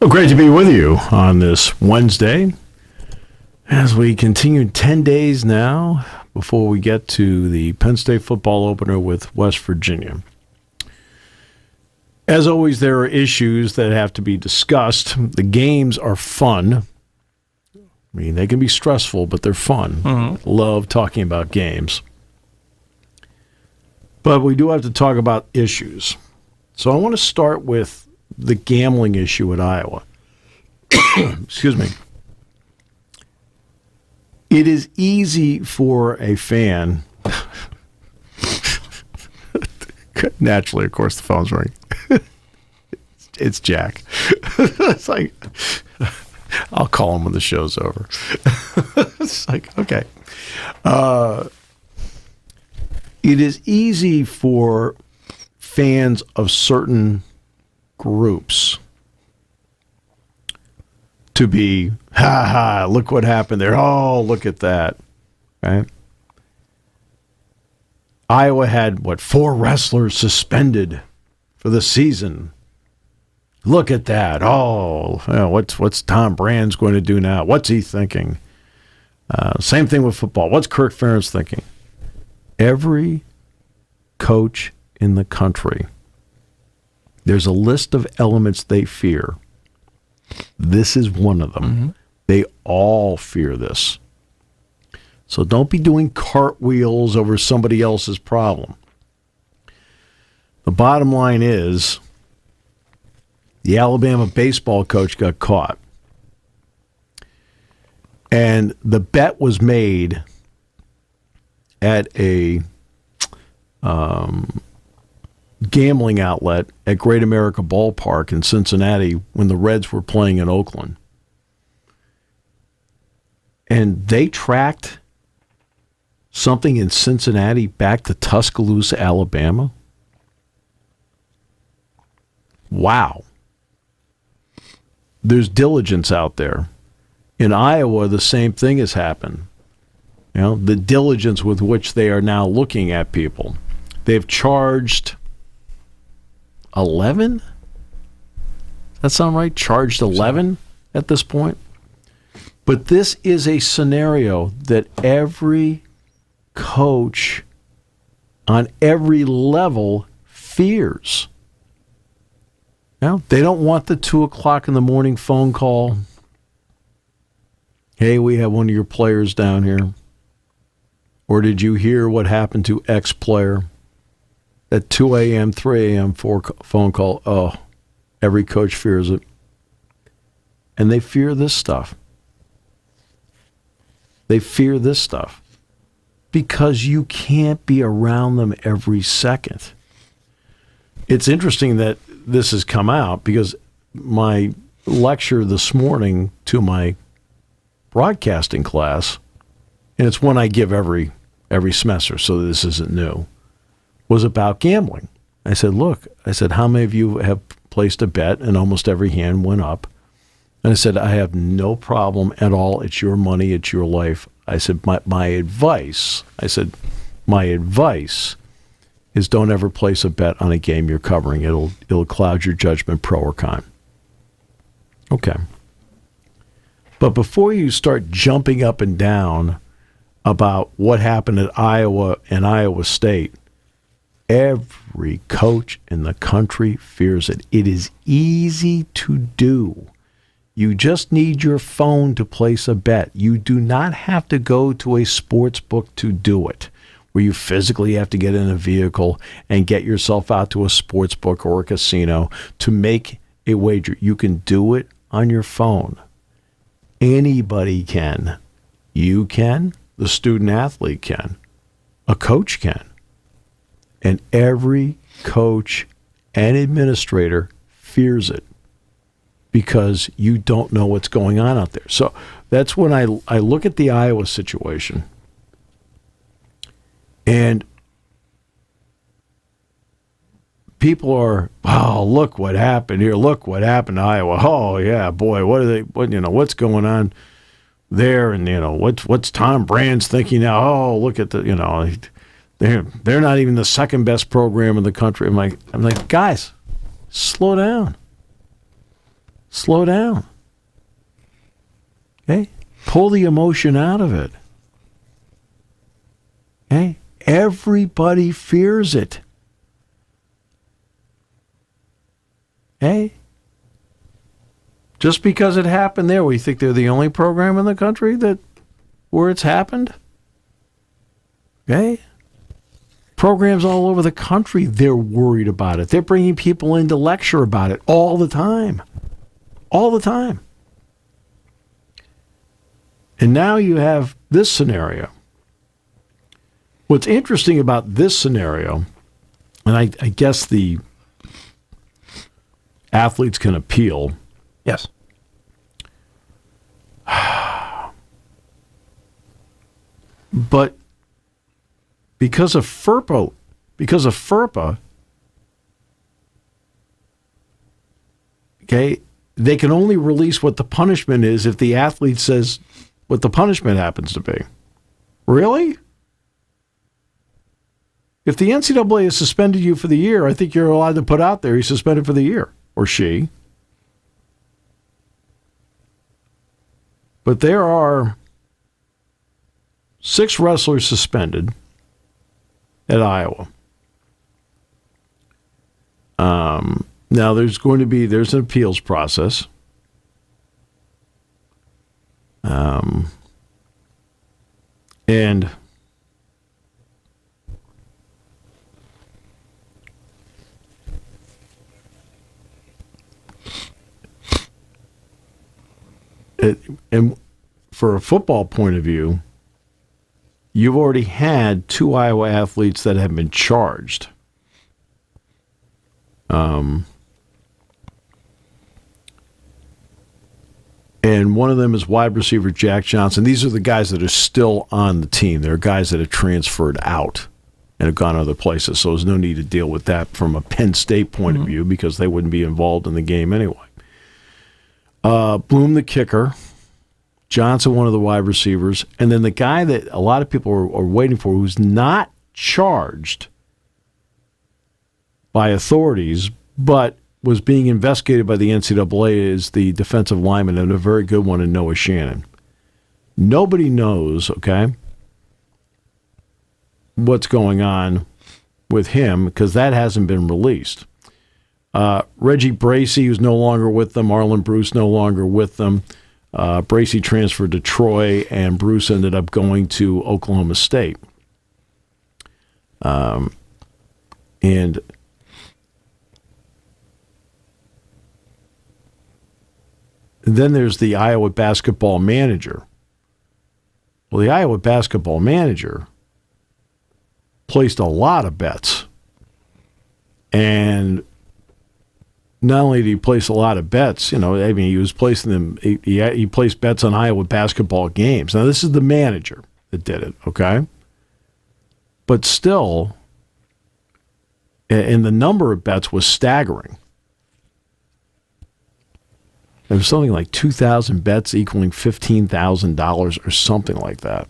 Well, great to be with you on this Wednesday as we continue 10 days now before we get to the Penn State football opener with West Virginia. As always, there are issues that have to be discussed. The games are fun. I mean, they can be stressful, but they're fun. Mm-hmm. Love talking about games. But we do have to talk about issues. So I want to start with the gambling issue at Iowa. Excuse me. It is easy for a fan. Naturally, of course, the phone's ringing. It's Jack. It's like, I'll call him when the show's over. It's like, okay. It is easy for fans of certain groups to be, look what happened there. Oh, look at that. Right? Iowa had, 4 wrestlers suspended for the season. Look at that. Oh, what's Tom Brand's going to do now? What's he thinking? Same thing with football. What's Kirk Ferentz thinking? Every coach in the country, there's a list of elements they fear. This is one of them. Mm-hmm. They all fear this. So don't be doing cartwheels over somebody else's problem. The bottom line is the Alabama baseball coach got caught. And the bet was made at a gambling outlet at Great America Ballpark in Cincinnati when the Reds were playing in Oakland. And they tracked something in Cincinnati back to Tuscaloosa, Alabama. Wow. There's diligence out there. In Iowa, the same thing has happened. You know, the diligence with which they are now looking at people. They've charged 11? Does that sound right? Charged 11 at this point? But this is a scenario that every coach on every level fears. Now, they don't want the 2 o'clock in the morning phone call. Hey, we have one of your players down here. Or did you hear what happened to X player? At 2 a.m., 3 a.m. phone call. Oh, every coach fears it. And they fear this stuff. They fear this stuff because you can't be around them every second. It's interesting that this has come out because my lecture this morning to my broadcasting class, and it's one I give every semester, so this isn't new, was about gambling. I said, look, how many of you have placed a bet? And almost every hand went up. And I said, I have no problem at all. It's your money. It's your life. I said, my advice is don't ever place a bet on a game you're covering. It'll cloud your judgment, pro or con. Okay. But before you start jumping up and down about what happened at Iowa and Iowa State, every coach in the country fears it. It is easy to do. You just need your phone to place a bet. You do not have to go to a sports book to do it, where you physically have to get in a vehicle and get yourself out to a sports book or a casino to make a wager. You can do it on your phone. Anybody can. You can. The student athlete can. A coach can. And every coach and administrator fears it because you don't know what's going on out there. So that's when I look at the Iowa situation. And people are, oh, look what happened here. Look what happened to Iowa. Oh, yeah, boy, what's going on there? And, what's Tom Brand's thinking now? Oh, look at they're not even the second best program in the country. I'm like, guys, slow down. Slow down. Okay? Pull the emotion out of it. Okay? Everybody fears it. Okay? Just because it happened there, we think they're the only program in the country where it's happened? Okay? Programs all over the country, they're worried about it. They're bringing people in to lecture about it all the time. All the time. And now you have this scenario. What's interesting about this scenario, and I guess the athletes can appeal. Yes. But because of FERPA, okay, they can only release what the punishment is if the athlete says what the punishment happens to be. Really? If the NCAA has suspended you for the year, I think you're allowed to put out there he's suspended for the year, or she. But there are 6 wrestlers suspended at Iowa. Now there's an appeals process. And for a football point of view, you've already had 2 Iowa athletes that have been charged. And one of them is wide receiver Jack Johnson. These are the guys that are still on the team. They're guys that have transferred out and have gone other places. So there's no need to deal with that from a Penn State point of view because they wouldn't be involved in the game anyway. Bloom, the kicker. Johnson, one of the wide receivers. And then the guy that a lot of people are waiting for who's not charged by authorities but was being investigated by the NCAA is the defensive lineman, and a very good one in Noah Shannon. Nobody knows, okay, what's going on with him because that hasn't been released. Reggie Bracey, who's no longer with them, Arlen Bruce no longer with them. Bracey transferred to Troy, and Bruce ended up going to Oklahoma State. And then there's the Iowa basketball manager. Well, the Iowa basketball manager placed a lot of bets. And not only did he place a lot of bets, he was placing them, he placed bets on Iowa basketball games. Now, this is the manager that did it, okay? But still, and the number of bets was staggering. There was something like 2,000 bets equaling $15,000 or something like that.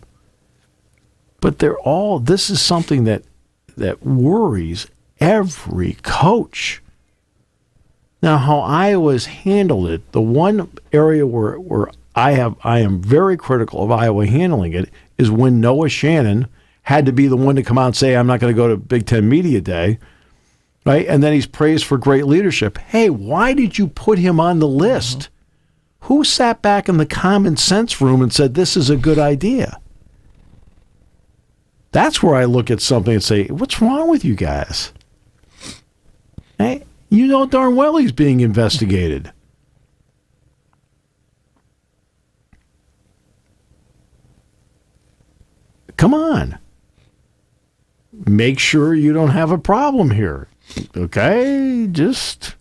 But this is something that worries every coach. Now, how Iowa's handled it, the one area where I am very critical of Iowa handling it is when Noah Shannon had to be the one to come out and say, I'm not going to go to Big Ten Media Day, right? And then he's praised for great leadership. Hey, why did you put him on the list? Mm-hmm. Who sat back in the common sense room and said, this is a good idea? That's where I look at something and say, what's wrong with you guys? Hey, you know darn well he's being investigated. Come on. Make sure you don't have a problem here. Okay? Just,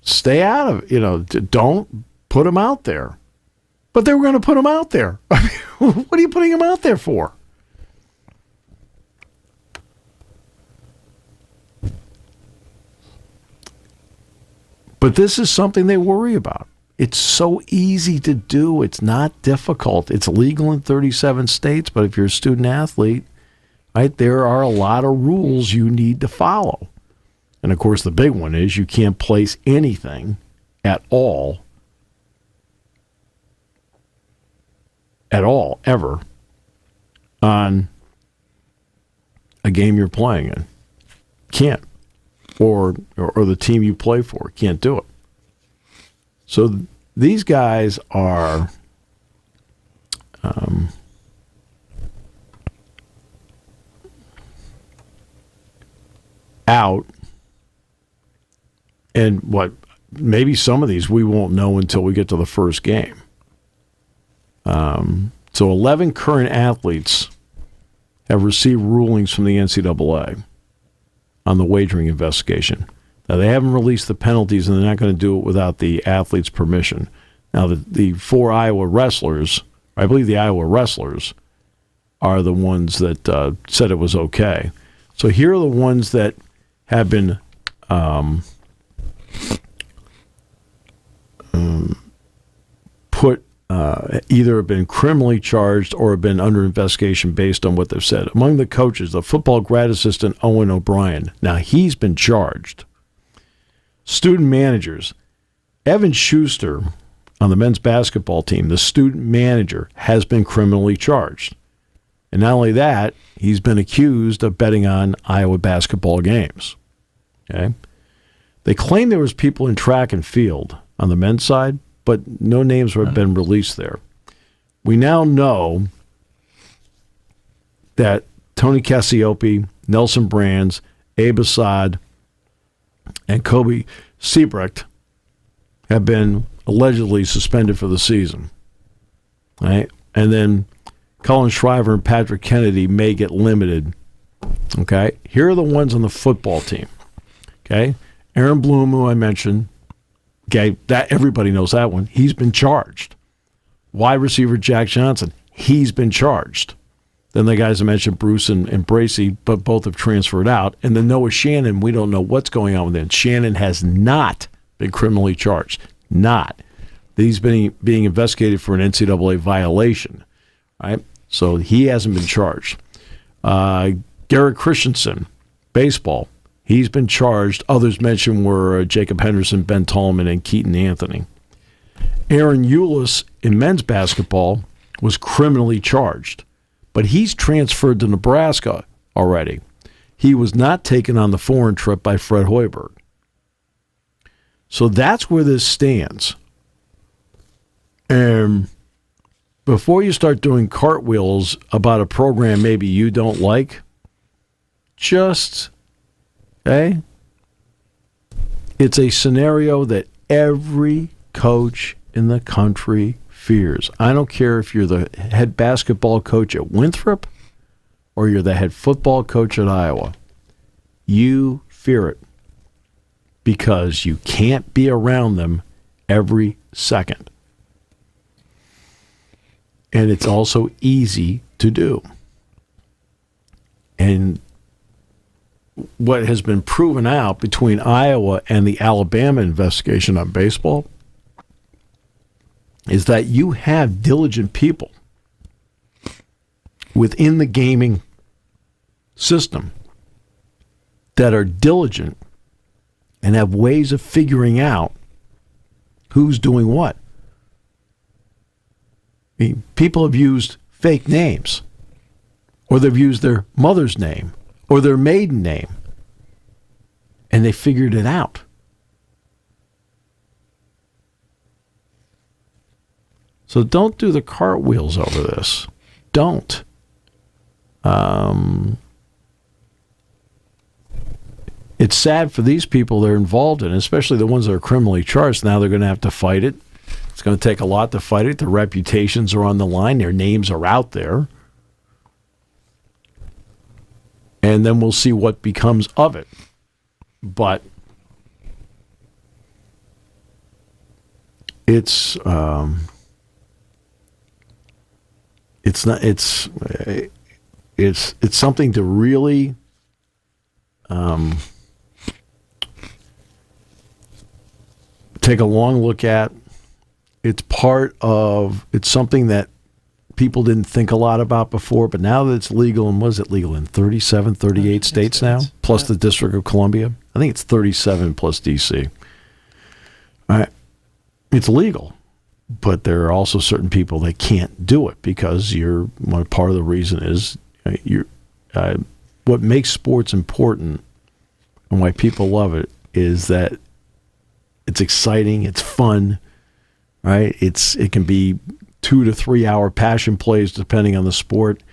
stay out of it. Don't put him out there. But they were going to put him out there. What are you putting him out there for? But this is something they worry about. It's so easy to do. It's not difficult. It's legal in 37 states, but if you're a student athlete, right, there are a lot of rules you need to follow. And, of course, the big one is you can't place anything at all, ever, on a game you're playing in. Can't. Or the team you play for. Can't do it. So these guys are out. And maybe some of these we won't know until we get to the first game. So 11 current athletes have received rulings from the NCAA on the wagering investigation. Now, they haven't released the penalties, and they're not going to do it without the athlete's permission. Now, the four Iowa wrestlers, I believe the Iowa wrestlers, are the ones that said it was okay. So here are the ones that have been either have been criminally charged or have been under investigation based on what they've said. Among the coaches, the football grad assistant Owen O'Brien. Now, he's been charged. Student managers. Evan Schuster on the men's basketball team, the student manager, has been criminally charged. And not only that, he's been accused of betting on Iowa basketball games. Okay? They claim there was people in track and field on the men's side, but no names have been released there. We now know that Tony Cassiope, Nelson Brands, Abe Assad, and Kobe Siebrecht have been allegedly suspended for the season. Right? And then Colin Shriver and Patrick Kennedy may get limited. Okay? Here are the ones on the football team. Okay? Aaron Bloom, who I mentioned, okay, that everybody knows that one. He's been charged. Wide receiver Jack Johnson, he's been charged. Then the guys I mentioned, Bruce and Bracey, but both have transferred out. And then Noah Shannon, we don't know what's going on with him. Shannon has not been criminally charged. Not. He's being investigated for an NCAA violation. Right? So he hasn't been charged. Garrett Christensen, baseball. He's been charged. Others mentioned were Jacob Henderson, Ben Tallman, and Keaton Anthony. Aaron Eulis in men's basketball was criminally charged, but he's transferred to Nebraska already. He was not taken on the foreign trip by Fred Hoiberg. So that's where this stands. And before you start doing cartwheels about a program maybe you don't like, just... okay? It's a scenario that every coach in the country fears. I don't care if you're the head basketball coach at Winthrop or you're the head football coach at Iowa. You fear it because you can't be around them every second. And it's also easy to do. And what has been proven out between Iowa and the Alabama investigation on baseball is that you have diligent people within the gaming system that are diligent and have ways of figuring out who's doing what. I mean, people have used fake names, or they've used their mother's name or their maiden name, and they figured it out. So don't do the cartwheels over this. Don't. It's sad for these people they're involved in, especially the ones that are criminally charged. Now they're going to have to fight it. It's going to take a lot to fight it. Their reputations are on the line. Their names are out there. And then we'll see what becomes of it. But it's not it's something to really take a long look at. It's something that people didn't think a lot about before, but now that it's legal, and was it legal in 37, 38 states now, plus the District of Columbia? I think it's 37 plus D.C. All right. it's legal. But there are also certain people that can't do it because part of the reason is what makes sports important and why people love it is that it's exciting, it's fun, right? It can be 2 to 3 hour passion plays depending on the sport.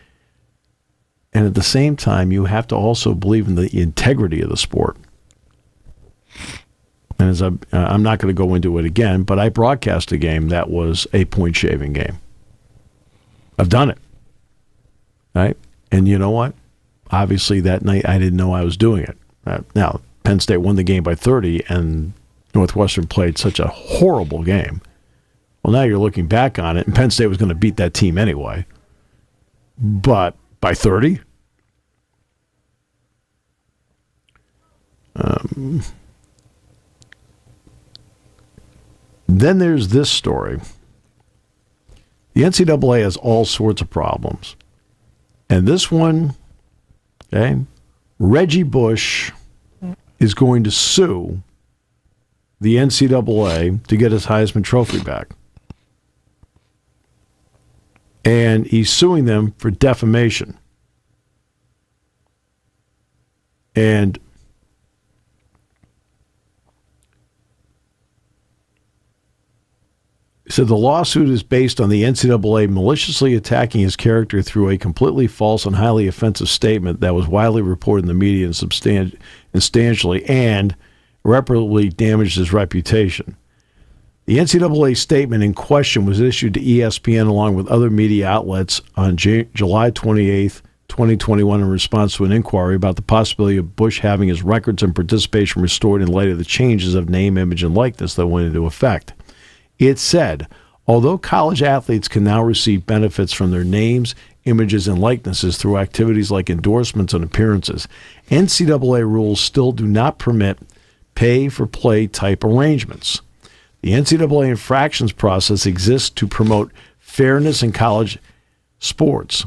And at the same time, you have to also believe in the integrity of the sport. And as I'm not going to go into it again, but I broadcast a game that was a point shaving game. I've done it, right? And you know what? Obviously, that night I didn't know I was doing it. Now, Penn State won the game by 30, and Northwestern played such a horrible game. Well, now you're looking back on it, and Penn State was going to beat that team anyway. But by 30? Then there's this story. The NCAA has all sorts of problems. And this one, okay, Reggie Bush is going to sue the NCAA to get his Heisman Trophy back. And he's suing them for defamation. And he said the lawsuit is based on the NCAA maliciously attacking his character through a completely false and highly offensive statement that was widely reported in the media and substantially and irreparably damaged his reputation. The NCAA statement in question was issued to ESPN along with other media outlets on July 28th, 2021 in response to an inquiry about the possibility of Bush having his records and participation restored in light of the changes of name, image, and likeness that went into effect. It said, although college athletes can now receive benefits from their names, images, and likenesses through activities like endorsements and appearances, NCAA rules still do not permit pay-for-play type arrangements. The NCAA infractions process exists to promote fairness in college sports.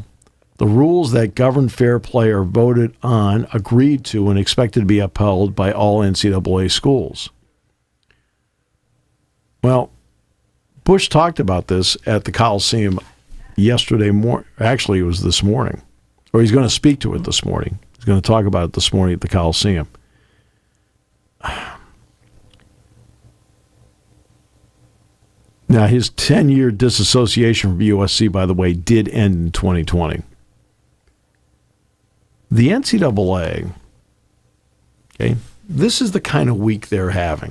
The rules that govern fair play are voted on, agreed to, and expected to be upheld by all NCAA schools. Well, Bush talked about this at the Coliseum yesterday morning. Actually, it was this morning. Or he's going to speak to it this morning. He's going to talk about it this morning at the Coliseum. Now, his 10-year disassociation from USC, by the way, did end in 2020. The NCAA, okay, this is the kind of week they're having.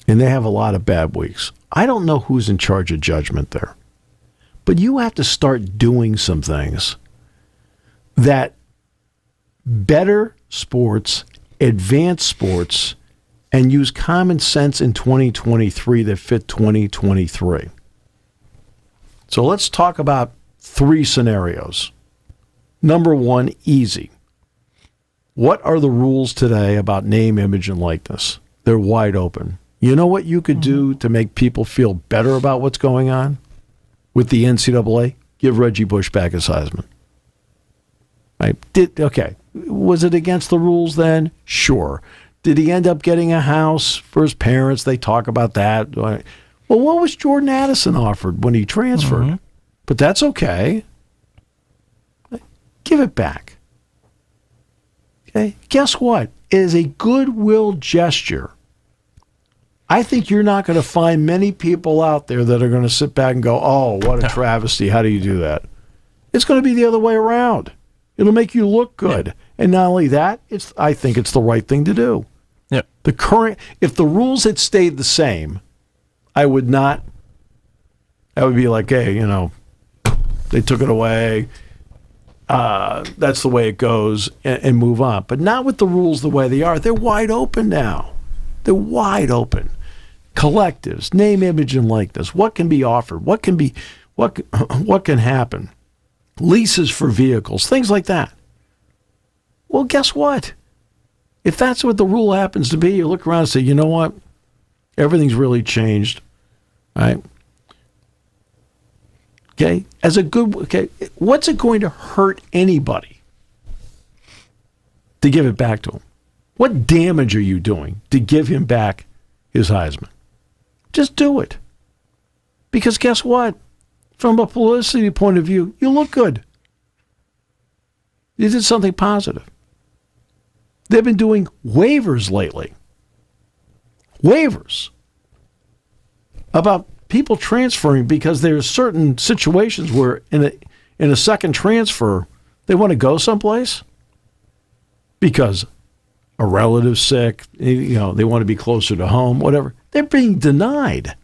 And they have a lot of bad weeks. I don't know who's in charge of judgment there. But you have to start doing some things that better sports, advance sports, and use common sense in 2023 that fit 2023. So let's talk about 3 scenarios. Number 1, easy. What are the rules today about name, image, and likeness? They're wide open. You know what you could do to make people feel better about what's going on with the NCAA? Give Reggie Bush back his Heisman. Right? Okay. Was it against the rules then? Sure. Did he end up getting a house for his parents? They talk about that. Well, what was Jordan Addison offered when he transferred? Mm-hmm. But that's okay. Give it back. Okay. Guess what? It is a goodwill gesture. I think you're not going to find many people out there that are going to sit back and go, oh, what a travesty. How do you do that? It's going to be the other way around. It'll make you look good. Yeah. And not only that, I think it's the right thing to do. Yeah. If the rules had stayed the same, I would be like, hey, they took it away. That's the way it goes, and move on. But not with the rules the way they are. They're wide open now. They're wide open. Collectives, name, image, and likeness. What can be offered? What can happen? Leases for vehicles, things like that. Well, guess what? If that's what the rule happens to be, you look around and say, you know what? Everything's really changed, right? Okay? What's it going to hurt anybody to give it back to him? What damage are you doing to give him back his Heisman? Just do it. Because guess what? From a publicity point of view, you look good. You did something positive. They've been doing waivers lately. Waivers about people transferring because there's certain situations where in a second transfer, they want to go someplace because a relative's sick, they want to be closer to home, whatever. They're being denied.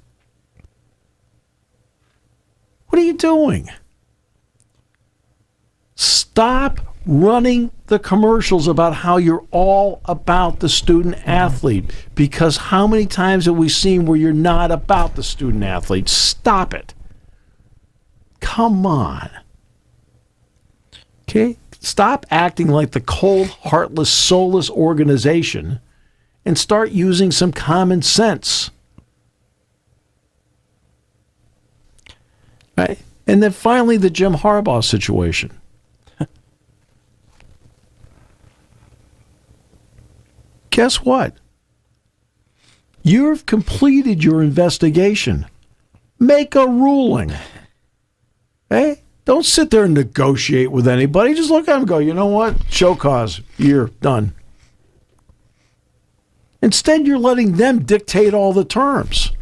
What are you doing? Stop running the commercials about how you're all about the student athlete, because how many times have we seen where you're not about the student athlete? Stop it. Come on. Okay? Stop acting like the cold, heartless, soulless organization and start using some common sense. Right? And then finally, the Jim Harbaugh situation. Guess what? You've completed your investigation. Make a ruling. Hey, don't sit there and negotiate with anybody. Just look at them and go, you know what? Show cause. You're done. Instead, you're letting them dictate all the terms.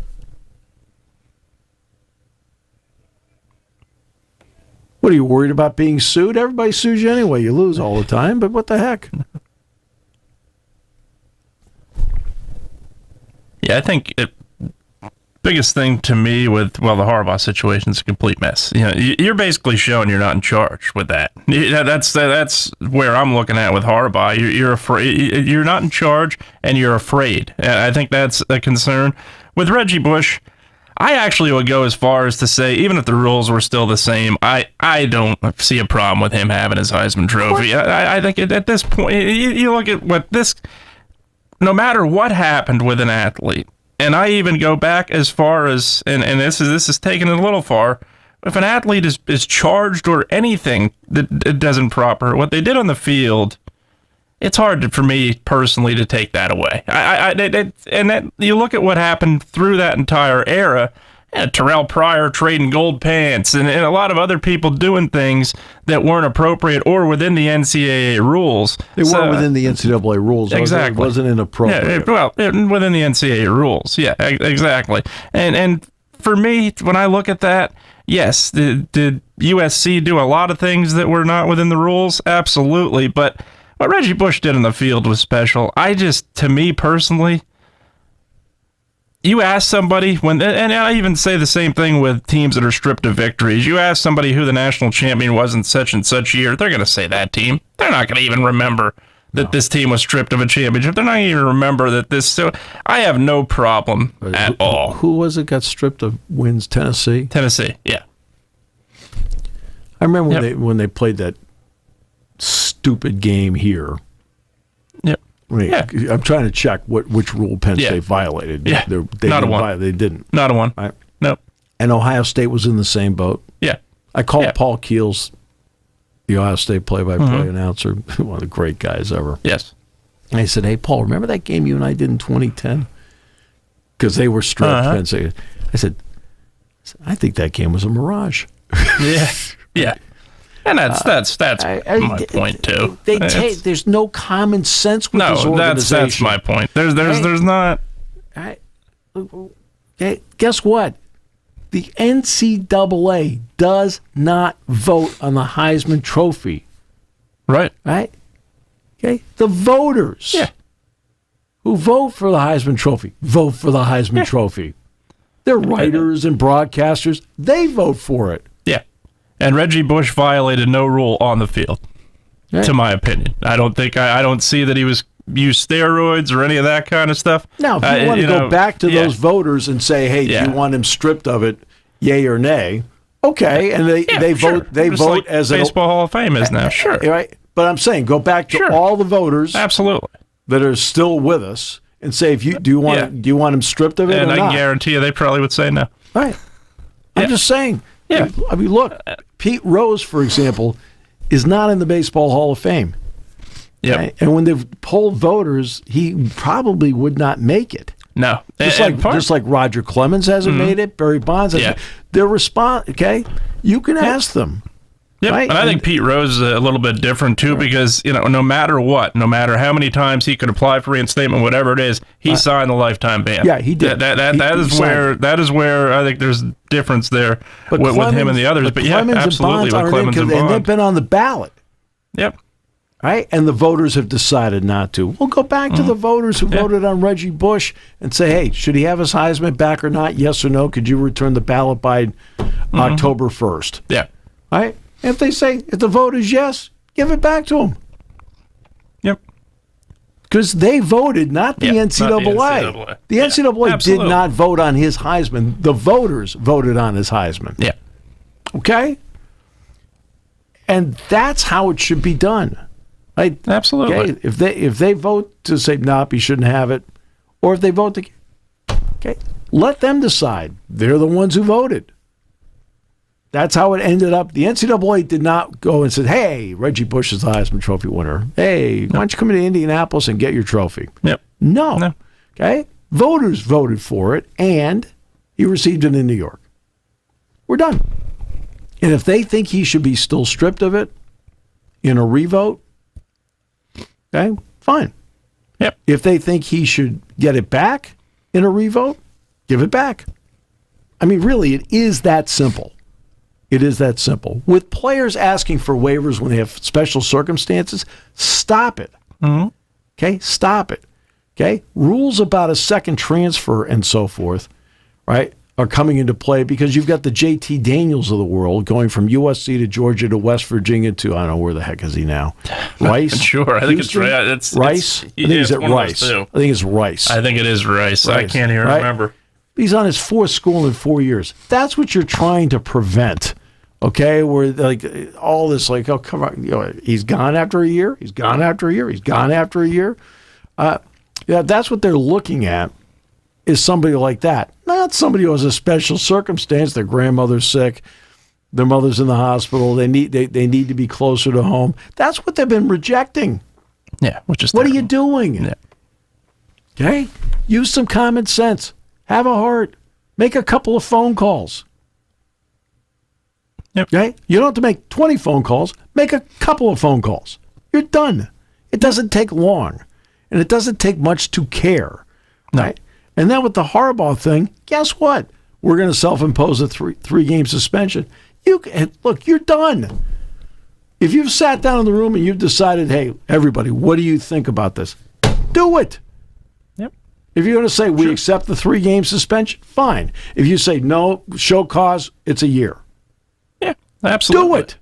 What, are you worried about being sued? Everybody sues you anyway. You lose all the time, but what the heck? Yeah, I think biggest thing to me with, the Harbaugh situation is a complete mess. You're basically showing you're not in charge with that. That's where I'm looking at with Harbaugh. You're afraid. You're not in charge, and you're afraid. I think that's a concern. With Reggie Bush, I actually would go as far as to say, even if the rules were still the same, I don't see a problem with him having his Heisman Trophy. I think at this point, you look at what this... No matter what happened with an athlete, and I even go back as far as, and this is taken it a little far, if an athlete is charged or anything that doesn't proper, what they did on the field, it's hard for me personally to take that away. You look at what happened through that entire era. Terrell Pryor trading gold pants and a lot of other people doing things that weren't appropriate or within the NCAA rules. They weren't within the NCAA rules. Exactly. It wasn't inappropriate. Within the NCAA rules. Yeah, exactly. And for me, when I look at that, yes, did USC do a lot of things that were not within the rules? Absolutely. But what Reggie Bush did in the field was special. To me personally, you ask somebody and I even say the same thing with teams that are stripped of victories. You ask somebody who the national champion was in such and such year, they're going to say that team. They're not going to even remember that this team was stripped of a championship. They're not going to even remember that this. So I have no problem at all. Who was it got stripped of wins? Tennessee? Tennessee, yeah. I remember when they played that stupid game here. Yep. I'm trying to check which rule Penn State violated. Yeah. Not a one. They didn't. Not a one. Right. Nope. And Ohio State was in the same boat. Yeah. I called Paul Keels, the Ohio State play-by-play announcer, one of the great guys ever. Yes. And I said, hey, Paul, remember that game you and I did in 2010? Because they were stripped. Penn State. I said, I think that game was a mirage. Yeah. Yeah. And that's my point too. There's no common sense with this organization. That's my point. There's not. Guess what? The NCAA does not vote on the Heisman Trophy. Right. Right. Okay. The voters. Who vote for the Heisman Trophy vote for the Heisman Trophy. They're writers and broadcasters. They vote for it. Yeah. And Reggie Bush violated no rule on the field, to my opinion. I don't see that he was used steroids or any of that kind of stuff. Now, if you want to go back to those voters and say, hey, do you want him stripped of it, yay or nay? Okay, and they vote. They just vote like as Baseball Hall of Fame is now. Sure, right. But I'm saying, go back to all the voters, absolutely, that are still with us, and say, do you want him stripped of it? And or I not? guarantee you, they probably would say no. Right. I'm just saying. Yeah. I mean, look, Pete Rose, for example, is not in the Baseball Hall of Fame. Yeah. Right? And when they've polled voters, he probably would not make it. No. Just like Roger Clemens hasn't made it, Barry Bonds hasn't. Yeah. Their response, okay, you can ask them. Yep. Right? And I think Pete Rose is a little bit different too, because no matter what, no matter how many times he could apply for reinstatement, whatever it is, he signed the lifetime ban. Yeah, he did. That is where I think there's difference there with him and the others. But yeah, absolutely with Clemens and Bonds. And they've been on the ballot. Yep. Right? And the voters have decided not to. We'll go back to the voters who voted on Reggie Bush and say, hey, should he have his Heisman back or not? Yes or no? Could you return the ballot by October 1st? Yeah. Right? If they say, if the vote is yes, give it back to him. Yep. Because they voted, not the NCAA. Not the NCAA did not vote on his Heisman. The voters voted on his Heisman. Yeah. Okay? And that's how it should be done. Right? Absolutely. Okay? If they vote to say, nope, he shouldn't have it, or if they vote to, okay, let them decide. They're the ones who voted. That's how it ended up. The NCAA did not go and said, hey, Reggie Bush is the Heisman Trophy winner. Hey, why don't you come into Indianapolis and get your trophy? Yep. No. Okay? Voters voted for it, and he received it in New York. We're done. And if they think he should be still stripped of it in a revote, okay, fine. Yep. If they think he should get it back in a revote, give it back. I mean, really, it is that simple. It is that simple. With players asking for waivers when they have special circumstances, stop it. Mm-hmm. Okay? Stop it. Okay? Rules about a second transfer and so forth, right, are coming into play because you've got the J.T. Daniels of the world going from USC to Georgia to West Virginia to, I don't know, where the heck is he now? Rice? Sure. I think it's Rice. I think he's at Rice. I think it's Rice. I think it is Rice. I can't even remember. He's on his fourth school in 4 years. That's what you're trying to prevent. Okay, where like all this, like, oh, come on, he's gone after a year. He's gone after a year. He's gone after a year. That's what they're looking at, is somebody like that, not somebody who has a special circumstance. Their grandmother's sick, their mother's in the hospital. They need to be closer to home. That's what they've been rejecting. Yeah, which is what terrible. are you doing? Yeah. Okay, use some common sense. Have a heart. Make a couple of phone calls. Yep. Okay? You don't have to make 20 phone calls. Make a couple of phone calls. You're done. It doesn't take long, and it doesn't take much to care. No. Right? And then with the Harbaugh thing, guess what? We're going to self-impose a three-game suspension. Look, you're done. If you've sat down in the room and you've decided, hey, everybody, what do you think about this? Do it. Yep. If you're going to say we accept the 3-game suspension, fine. If you say no, show cause, it's a year. Yeah, absolutely. Do it.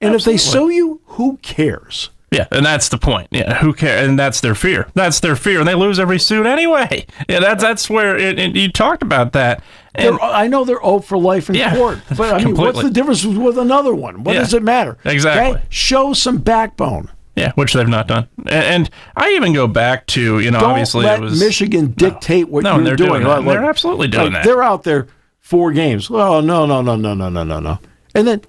And if they sue you, who cares? Yeah, and that's the point. Yeah, who cares? And that's their fear. That's their fear, and they lose every suit anyway. Yeah, that's where you talked about that. And I know they're 0 for life in court, but I mean, what's the difference with another one? What does it matter? Exactly. Okay? Show some backbone. Yeah, which they've not done. And I even go back to, Don't obviously let it was Michigan dictate what you're they're doing. They're absolutely doing that. They're out there 4 games. Oh, no. And then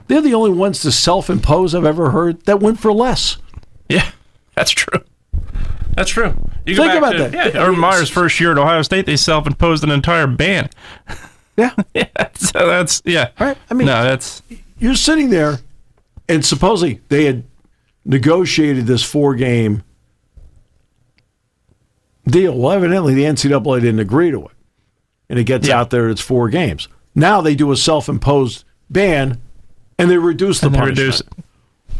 they're the only ones to self-impose I've ever heard that went for less. Yeah, that's true. That's true. You Think about that. Yeah, Urban Meyer's first year at Ohio State, they self-imposed an entire ban. Yeah. Yeah. So that's Right. I mean, you're sitting there, and supposedly they had negotiated this 4-game deal. Well, evidently the NCAA didn't agree to it, and it gets out there. It's 4 games. Now they do a self-imposed ban, and they reduce the punishment.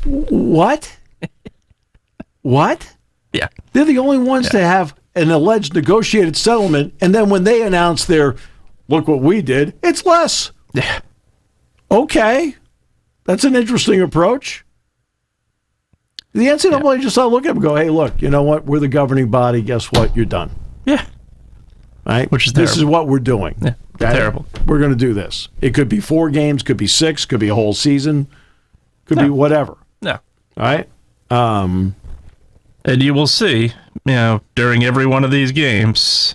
What? What? Yeah. They're the only ones to have an alleged negotiated settlement, and then when they announce their, look what we did, it's less. Yeah. Okay. That's an interesting approach. The NCAA just look at them and go, hey, look, you know what? We're the governing body. Guess what? You're done. Yeah. Right? Which is This is what we're doing. Yeah. Okay? Terrible. We're going to do this. It could be 4 games, could be 6, could be a whole season, could be whatever. No. All right? And you will see, during every one of these games,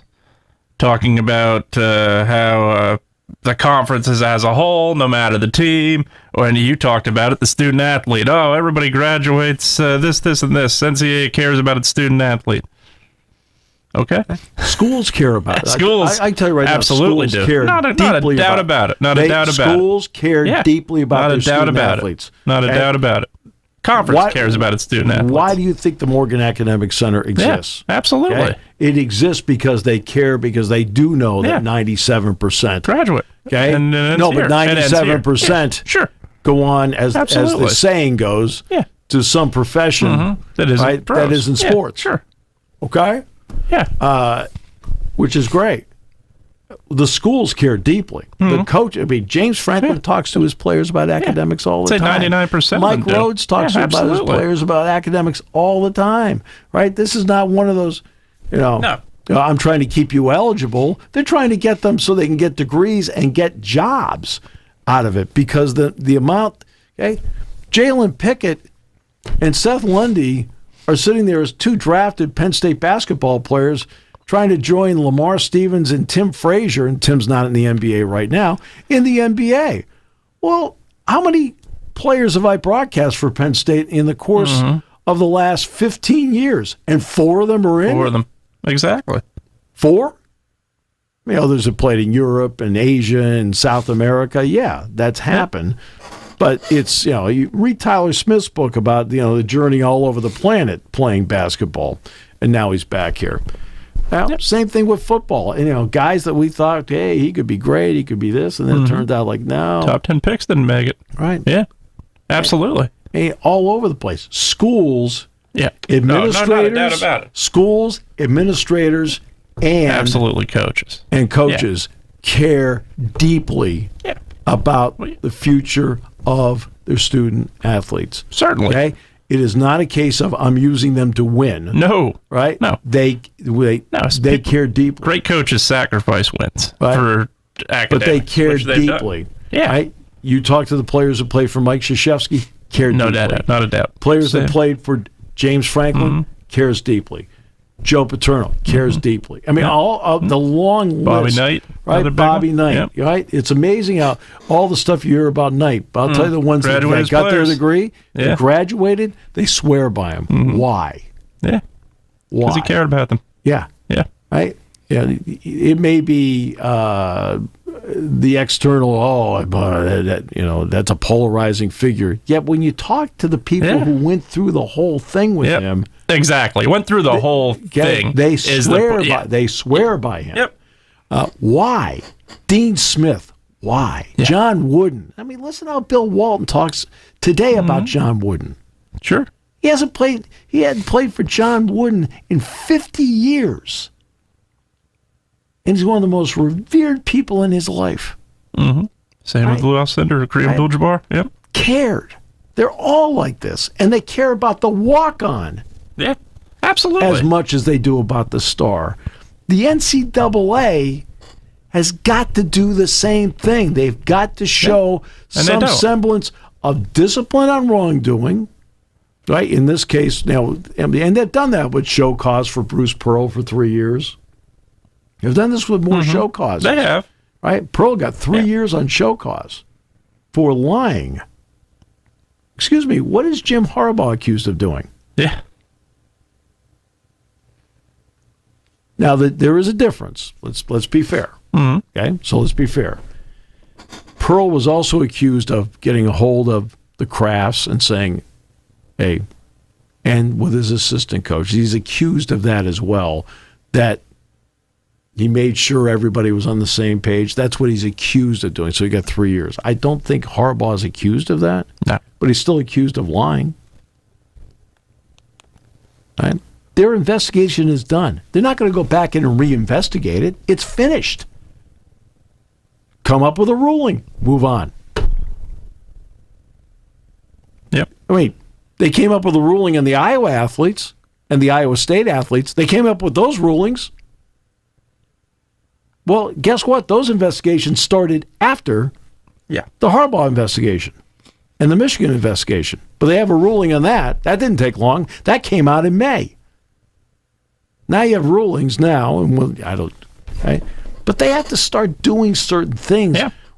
talking about how the conferences as a whole, no matter the team, and you talked about it, the student athlete. Oh, everybody graduates this, and this. NCAA cares about its student athlete. Okay. Schools care about it. Schools, I tell you right absolutely now, schools do. care Not a doubt about it. Not a doubt about it. Schools care deeply about their student athletes. Not a doubt about it. Conference cares about its student athletes. Why do you think the Morgan Academic Center exists? Yeah, absolutely. Okay? It exists because they care, because they do know that 97% graduate. Okay, but 97% sure go on as the saying goes to some profession that is in sports. Sure. Okay. Yeah. Which is great. The schools care deeply. The coach, James Franklin talks to his players about academics all the time. 99%. Mike Rhodes talks about his players about academics all the time. Right? This is not one of those, I'm trying to keep you eligible. They're trying to get them so they can get degrees and get jobs out of it, because the amount, Jalen Pickett and Seth Lundy are sitting there as two drafted Penn State basketball players trying to join Lamar Stevens and Tim Frazier, and Tim's not in the NBA right now, in the NBA. Well, how many players have I broadcast for Penn State in the course of the last 15 years? And 4 of them are in? 4 of them. Exactly. 4? Others have played in Europe and Asia and South America. Yeah, that's happened. But it's, you read Tyler Smith's book about, the journey all over the planet playing basketball, and now he's back here. Well, same thing with football. And, guys that we thought, hey, he could be great, he could be this, and then it turned out like, no. Top 10 picks didn't make it. Right. Yeah, absolutely. Hey, all over the place. Schools, administrators, not a doubt about it. Schools, administrators, and absolutely coaches care deeply about the future of their student athletes. Certainly. Okay? It is not a case of I'm using them to win. No. Right? No. They care deeply. Great coaches sacrifice wins for academics. But they care deeply. Yeah. Right? You talk to the players who played for Mike Krzyzewski, care deeply. Not a doubt. Players that played for James Franklin, cares deeply. Joe Paterno cares deeply. All of the long list. Bobby Knight. Right? Bobby Knight. Yep. Right? It's amazing how all the stuff you hear about Knight. But I'll tell you the ones that got their degree, they graduated, they swear by him. Why? Yeah. Why? Because he cared about them. Yeah. Yeah. Right? Yeah. It may be the external, that's a polarizing figure. Yet when you talk to the people who went through the whole thing with him. Exactly. Went through the whole thing. They swear by him. Yep. Why? Dean Smith. Why? Yeah. John Wooden. Listen how Bill Walton talks today about John Wooden. Sure. He hadn't played for John Wooden in 50 years. And he's one of the most revered people in his life. Same with Lou Alcindor or Kareem Abdul-Jabbar. Yep. Cared. They're all like this. And they care about the walk-on. Yeah, absolutely. As much as they do about the star. The NCAA has got to do the same thing. They've got to show some semblance of discipline on wrongdoing. Right? In this case, and they've done that with show cause for Bruce Pearl for 3 years. They've done this with more show causes. They have. Right? Pearl got 3 years on show cause for lying. Excuse me, what is Jim Harbaugh accused of doing? Yeah. Now, there is a difference. Let's be fair. Okay? So let's be fair. Pearl was also accused of getting a hold of the Crafts and saying, hey, and with his assistant coach, he's accused of that as well, that he made sure everybody was on the same page. That's what he's accused of doing. So he got 3 years. I don't think Harbaugh is accused of that. No. But he's still accused of lying. Right? Their investigation is done. They're not going to go back in and reinvestigate it. It's finished. Come up with a ruling. Move on. Yep. They came up with a ruling on the Iowa athletes and the Iowa State athletes. They came up with those rulings. Well, guess what? Those investigations started after the Harbaugh investigation and the Michigan investigation. But they have a ruling on that. That didn't take long. That came out in May. Now you have rulings now, and right? But they have to start doing certain things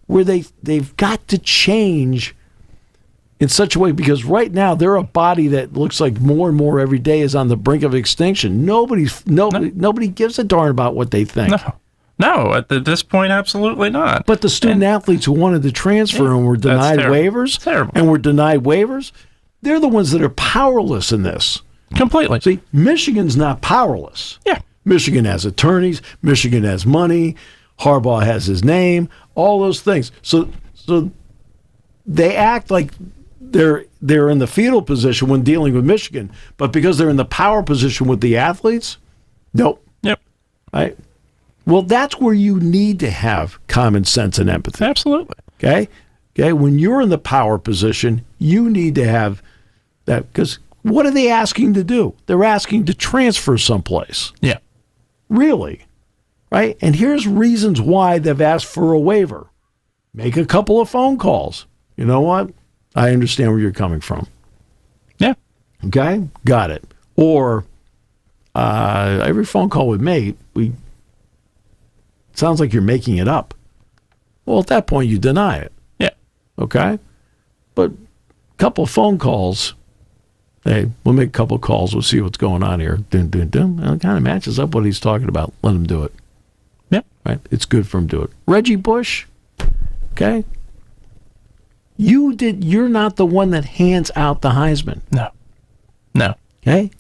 where they've got to change in such a way, because right now they're a body that looks like more and more every day is on the brink of extinction. Nobody gives a darn about what they think. No, at this point, absolutely not. But the student athletes who wanted to transfer and were denied waivers, they're the ones that are powerless in this. Completely. See, Michigan's not powerless. Yeah. Michigan has attorneys. Michigan has money. Harbaugh has his name. All those things. So they act like they're in the fetal position when dealing with Michigan, but because they're in the power position with the athletes, nope. Yep. Right. Well, that's where you need to have common sense and empathy. Absolutely. Okay. When you're in the power position, you need to have that, because what are they asking to do? They're asking to transfer someplace. Yeah. Really? Right? And here's reasons why they've asked for a waiver. Make a couple of phone calls. You know what? I understand where you're coming from. Yeah. Okay? Got it. Or every phone call we make, it sounds like you're making it up. Well, at that point, you deny it. Yeah. Okay? But a couple of phone calls, hey, we'll make a couple of calls. We'll see what's going on here. Dun, dun, dun. And it kind of matches up what he's talking about. Let him do it. Yeah. Right? It's good for him to do it. Reggie Bush, okay? You're not the one that hands out the Heisman. No. Okay?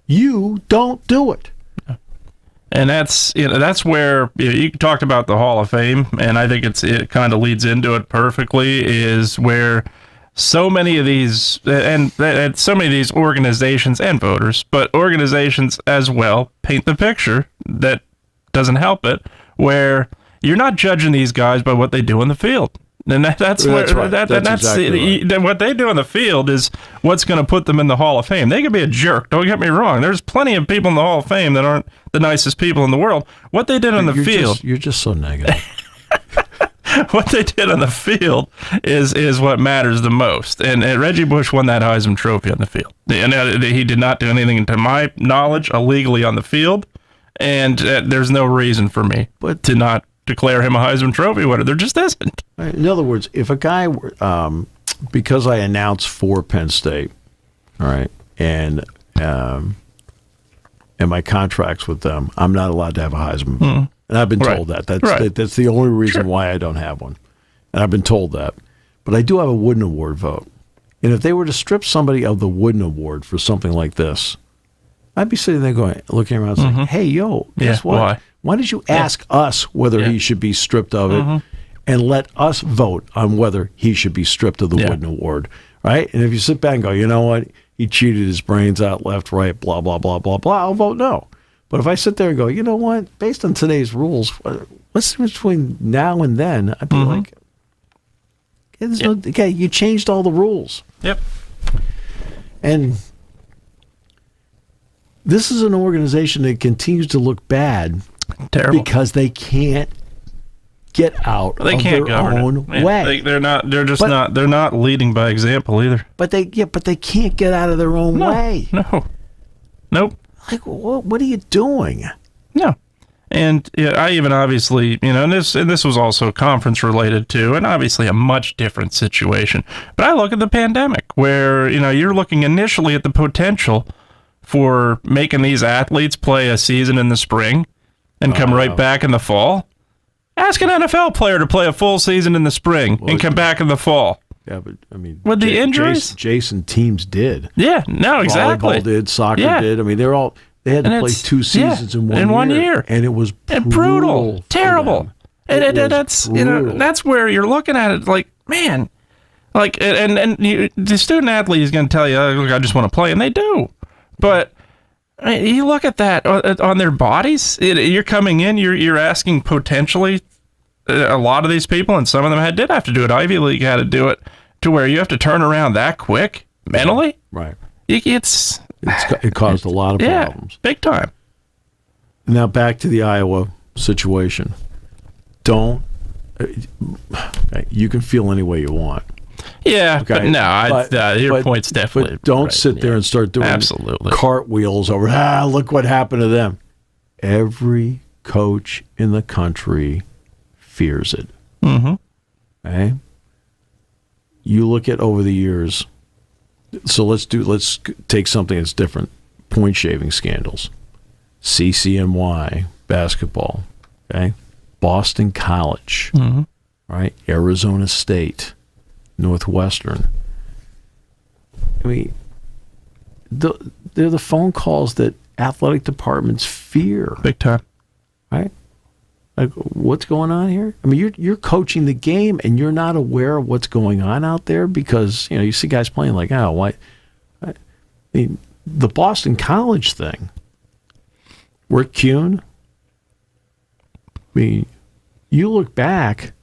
You don't do it. And that's where you talked about the Hall of Fame, and I think it kind of leads into it perfectly, is where so many of these and so many of these organizations and voters, but organizations as well, paint the picture that doesn't help it, where you're not judging these guys by what they do in the field. And that's right. What they do in the field is what's going to put them in the Hall of Fame. They could be a jerk. Don't get me wrong. There's plenty of people in the Hall of Fame that aren't the nicest people in the world. What they did on the field. You're just so negative. What they did on the field is what matters the most. And Reggie Bush won that Heisman Trophy on the field. And he did not do anything, to my knowledge, illegally on the field. And there's no reason for me to not declare him a Heisman Trophy winner. There just isn't. In other words, if a guy, because I announced for Penn State, all right, and my contracts with them, I'm not allowed to have a Heisman. Mm-hmm. And I've been told that. That's the only reason why I don't have one. And I've been told that. But I do have a Wooden Award vote. And if they were to strip somebody of the Wooden Award for something like this, I'd be sitting there looking around saying, hey, yo, guess what? Why did you ask us whether he should be stripped of it and let us vote on whether he should be stripped of the Wooden Award, right? And if you sit back and go, you know what, he cheated his brains out left, right, blah, blah, blah, blah, blah, I'll vote no. But if I sit there and go, you know what, based on today's rules, what's the difference between now and then? I'd be like, okay, you changed all the rules. Yep. And this is an organization that continues to look bad. Terrible. Because they can't get out of their own way. They're not leading by example either. But they can't get out of their own way. No. Nope. Like, what are you doing? No. And I even obviously, and this was also conference related too, and obviously a much different situation. But I look at the pandemic where, you're looking initially at the potential for making these athletes play a season in the spring and come right back in the fall. Ask an NFL player to play a full season in the spring and come back in the fall. Yeah, but I mean, with the injuries, Jason teams did. Yeah, no, exactly. Volleyball did, soccer did. I mean, they had to play 2 seasons in 1 year, and it was brutal, terrible. And that's brutal. That's where you're looking at it like, man, like, the student athlete is going to tell you, look, I just want to play, and they do, but. I mean, you look at that on their bodies. You're coming in. You're asking potentially a lot of these people, and some of them did have to do it. Ivy League had to do it to where you have to turn around that quick mentally. Right. It caused a lot of problems. Big time. Now back to the Iowa situation. You can feel any way you want. Yeah, okay. But no, your point's definitely. But don't sit there and start doing cartwheels over. Look what happened to them. Every coach in the country fears it. Mm-hmm. Okay. You look at over the years, so let's take something that's different. Point shaving scandals, CCNY basketball, okay, Boston College, right, Arizona State, Northwestern. I mean, they're the phone calls that athletic departments fear. Big time. Right? Like, what's going on here? I mean, you're coaching the game and you're not aware of what's going on out there because, you see guys playing like, oh, why? I mean, the Boston College thing, Rick Kuhn, I mean, you look back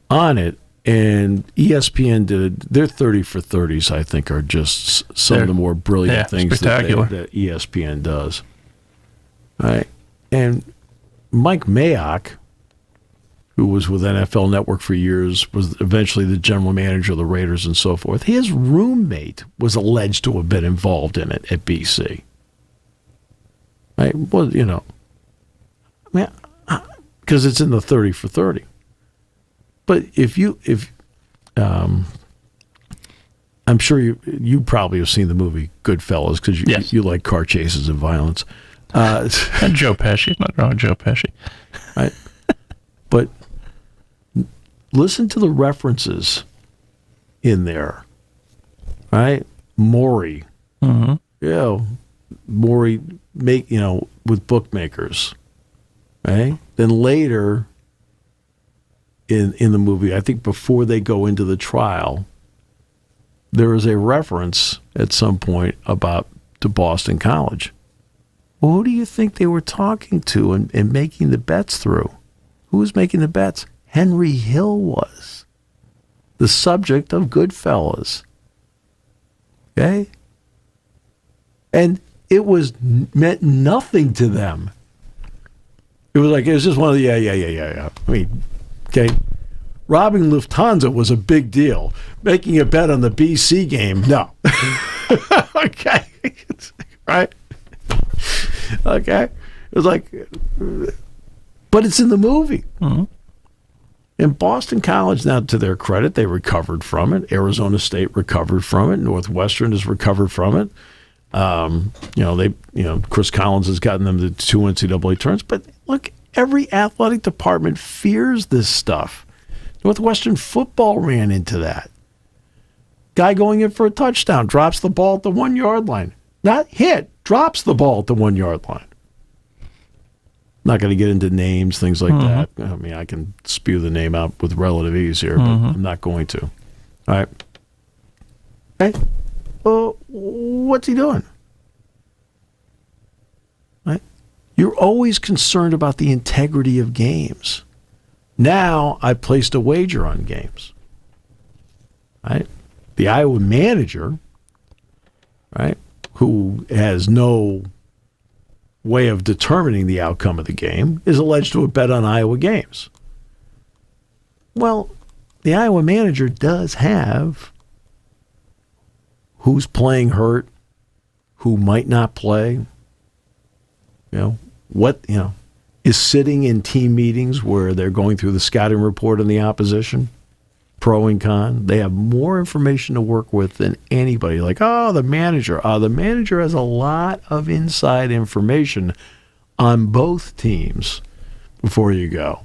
on it, and ESPN did their 30 for 30s, I think, are just some of the more brilliant things that ESPN does. All right. And Mike Mayock, who was with NFL Network for years, was eventually the general manager of the Raiders and so forth. His roommate was alleged to have been involved in it at BC. Right? Well, because it's in the 30 for 30. But I'm sure you probably have seen the movie Goodfellas because you like car chases and violence. And Joe Pesci, not wrong with Joe Pesci. Right. But listen to the references in there. Right? Maury. Mm-hmm. Maury with bookmakers. Right? Then later in the movie, I think before they go into the trial, there is a reference at some point to Boston College. Well, who do you think they were talking to and making the bets through? Who was making the bets? Henry Hill was. The subject of Goodfellas. Okay? And it meant nothing to them. It was just one of the, yeah. I mean, okay, robbing Lufthansa was a big deal. Making a bet on the BC game, no. Okay. Right? Okay. It was like, but it's in the movie. Mm-hmm. And Boston College, now to their credit, they recovered from it. Arizona State recovered from it. Northwestern has recovered from it. Chris Collins has gotten them to 2 NCAA tournaments. But look, every athletic department fears this stuff. Northwestern football ran into that. Guy going in for a touchdown, drops the ball at the 1 yard line. Not hit, drops the ball at the 1 yard line. Not going to get into names, things like that. I mean, I can spew the name out with relative ease here, but I'm not going to. All right. Hey, what's he doing? Right? You're always concerned about the integrity of games. Now I placed a wager on games. Right? The Iowa manager, right, who has no way of determining the outcome of the game, is alleged to have bet on Iowa games. Well, the Iowa manager does have who's playing hurt, who might not play, is sitting in team meetings where they're going through the scouting report on the opposition, pro and con. They have more information to work with than anybody. Like, the manager. The manager has a lot of inside information on both teams before you go.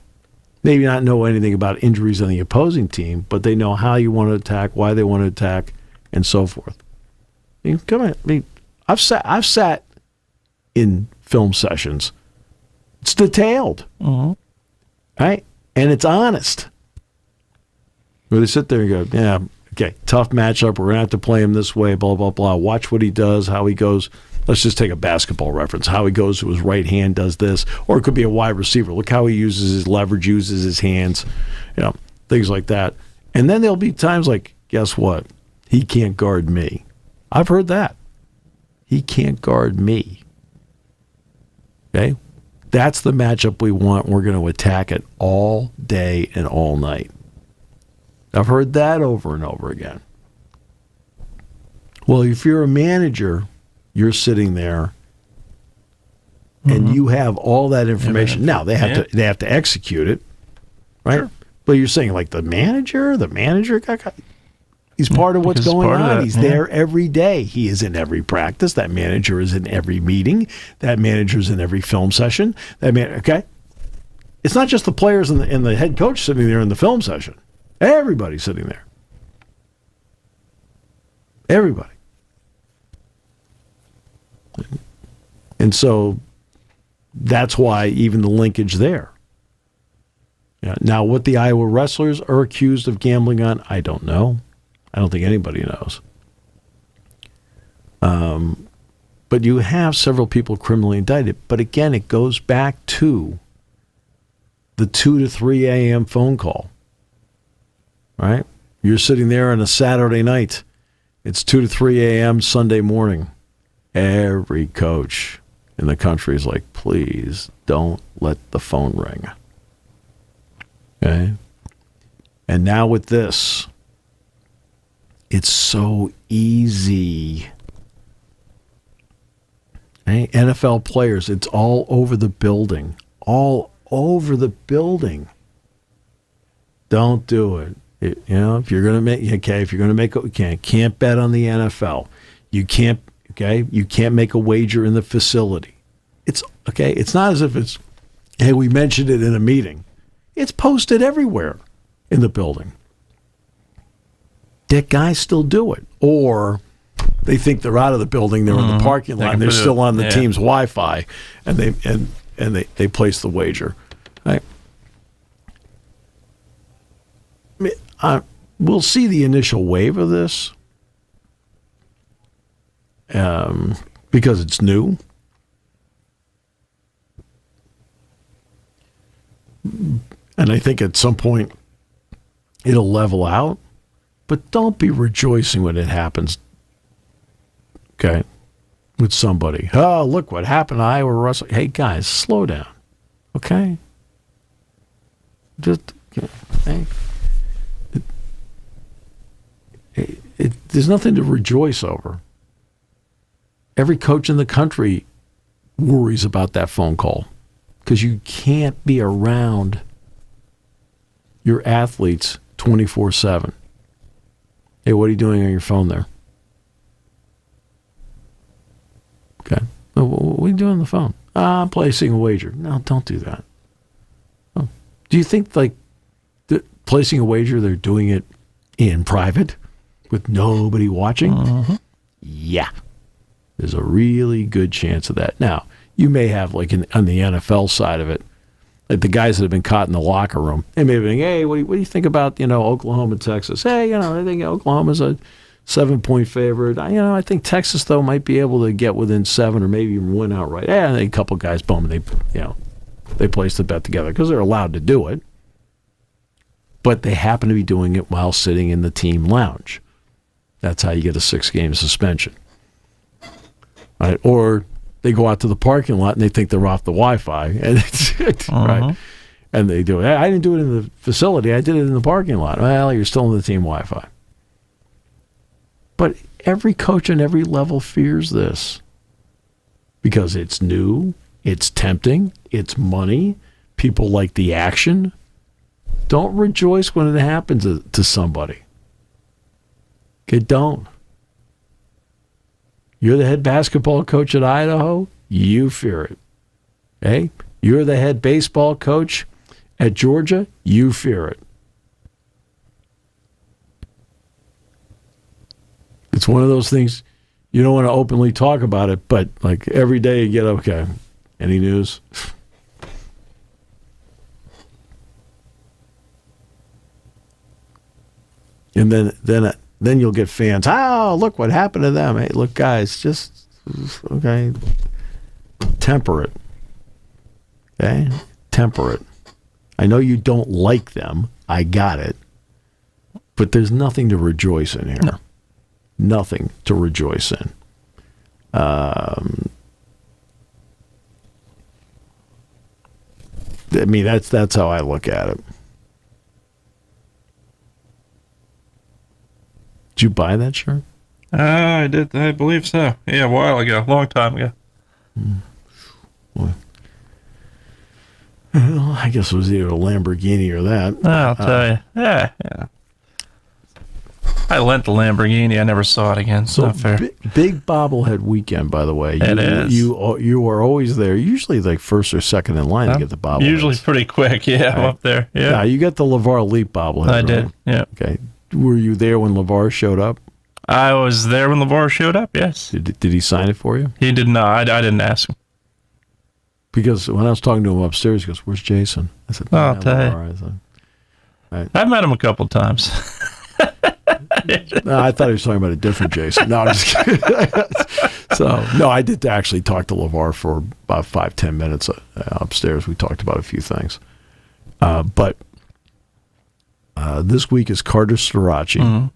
Maybe not know anything about injuries on the opposing team, but they know how you want to attack, why they want to attack, and so forth. I mean, come on. I mean, I've sat in film sessions. It's detailed, right? And it's honest. Where they sit there and go, yeah, okay, tough matchup. We're going to have to play him this way, blah, blah, blah. Watch what he does, how he goes. Let's just take a basketball reference. How he goes to his right hand, does this. Or it could be a wide receiver. Look how he uses his leverage, uses his hands, things like that. And then there'll be times like, guess what? He can't guard me. I've heard that. He can't guard me. Okay? That's the matchup we want. We're going to attack it all day and all night. I've heard that over and over again. Well, if you're a manager, you're sitting there and you have all that information. Now they have to execute it, right? Sure. But you're saying like the manager he's part of what's going on. He's there every day. He is in every practice. That manager is in every meeting. That manager is in every film session. Okay? It's not just the players and the head coach sitting there in the film session. Everybody's sitting there. Everybody. And so that's why even the linkage there. Yeah. Now, what the Iowa wrestlers are accused of gambling on, I don't know. I don't think anybody knows. But you have several people criminally indicted. But again, it goes back to the 2 to 3 a.m. phone call. Right? You're sitting there on a Saturday night. It's 2 to 3 a.m. Sunday morning. Every coach in the country is like, please don't let the phone ring. Okay? And now with this, it's so easy. Okay? NFL players, it's all over the building. All over the building. Don't do it. If you're going to make you can't bet on the NFL. You can't make a wager in the facility. It's okay. It's not as if it's, hey, we mentioned it in a meeting. It's posted everywhere in the building. That guys still do it. Or they think they're out of the building, they're in the parking lot, and they're still on the team's Wi-Fi, and they place the wager. Right? We'll see the initial wave of this because it's new. And I think at some point it'll level out. But don't be rejoicing when it happens, okay, with somebody. Oh, look what happened to Iowa wrestling. Hey, guys, slow down, okay? Just, hey. There's nothing to rejoice over. Every coach in the country worries about that phone call because you can't be around your athletes 24/7. Hey, what are you doing on your phone there? Okay. What are you doing on the phone? I'm placing a wager. No, don't do that. Oh. Do you think, like, placing a wager, they're doing it in private with nobody watching? Uh-huh. Yeah. There's a really good chance of that. Now, you may have, like, on the NFL side of it, like the guys that have been caught in the locker room, they may be thinking, hey, what do you think about, Oklahoma and Texas? Hey, I think Oklahoma's a 7-point favorite. I think Texas, though, might be able to get within 7 or maybe even win outright. Yeah, and a couple guys, boom, they place the bet together because they're allowed to do it. But they happen to be doing it while sitting in the team lounge. That's how you get a 6-game suspension. Right? Or they go out to the parking lot and they think they're off the Wi-Fi, and right? And they do it. I didn't do it in the facility. I did it in the parking lot. Well, you're still in the team Wi-Fi. But every coach on every level fears this because it's new, it's tempting, it's money. People like the action. Don't rejoice when it happens to somebody. Okay, don't. You're the head basketball coach at Idaho, you fear it. Okay? You're the head baseball coach at Georgia, you fear it. It's one of those things you don't want to openly talk about it, but like every day you get, okay, any news? And then you'll get fans. Oh, look what happened to them. Hey, look, guys, just okay. Temper it. Okay, temper it. I know you don't like them. I got it. But there's nothing to rejoice in here. No. Nothing to rejoice in. I mean, that's how I look at it. Did you buy that shirt? I did. I believe so. Yeah, a while ago, a long time ago. Boy. Well, I guess it was either a Lamborghini or that. I'll tell you. Yeah. I lent the Lamborghini. I never saw it again. So Not fair. big bobblehead weekend, by the way. It is. You are always there. Usually like first or second in line to get the bobbleheads. Usually pretty quick. Yeah, I'm up there. Yeah, you got the LeVar Leap bobblehead. I right? did. Yeah. Okay. Were you there when LeVar showed up? I was there when LeVar showed up. Yes. Did he sign it for you? He did not. I didn't ask him. Because when I was talking to him upstairs, he goes, "Where's Jason?" I said, I'll tell you. LeVar. I said, right. I've met him a couple times. No, I thought he was talking about a different Jason. No, I'm just kidding. No, I did actually talk to LeVar for about 5-10 minutes upstairs. We talked about a few things. But this week is Carter Starace,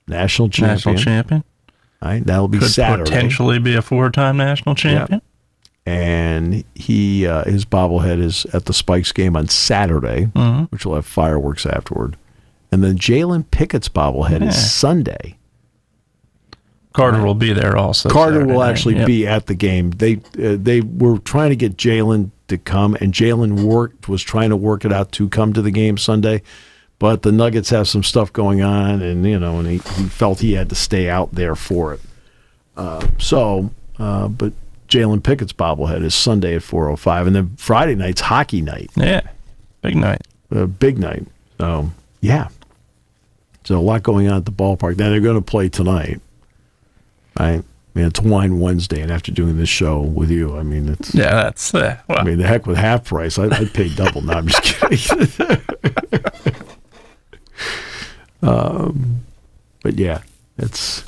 national champion. National champion. Right, that'll be Could Saturday. Potentially be a 4-time national champion. Yep. And his bobblehead is at the Spikes game on Saturday, which will have fireworks afterward. And then Jalen Pickett's bobblehead is Sunday. Carter will be there also. Carter Saturday will night. actually be at the game. They were trying to get Jalen to come, and Jalen was trying to work it out to come to the game Sunday. But the Nuggets have some stuff going on, and he felt he had to stay out there for it. But Jalen Pickett's bobblehead is Sunday at 4:05, and then Friday night's hockey night. Yeah, big night. Big night. So yeah. So a lot going on at the ballpark. Now they're going to play tonight, right? I mean, it's Wine Wednesday, and after doing this show with you, I mean, it's that's well. I mean, the heck with half price. I'd pay double. No, I'm just kidding. But yeah, it's.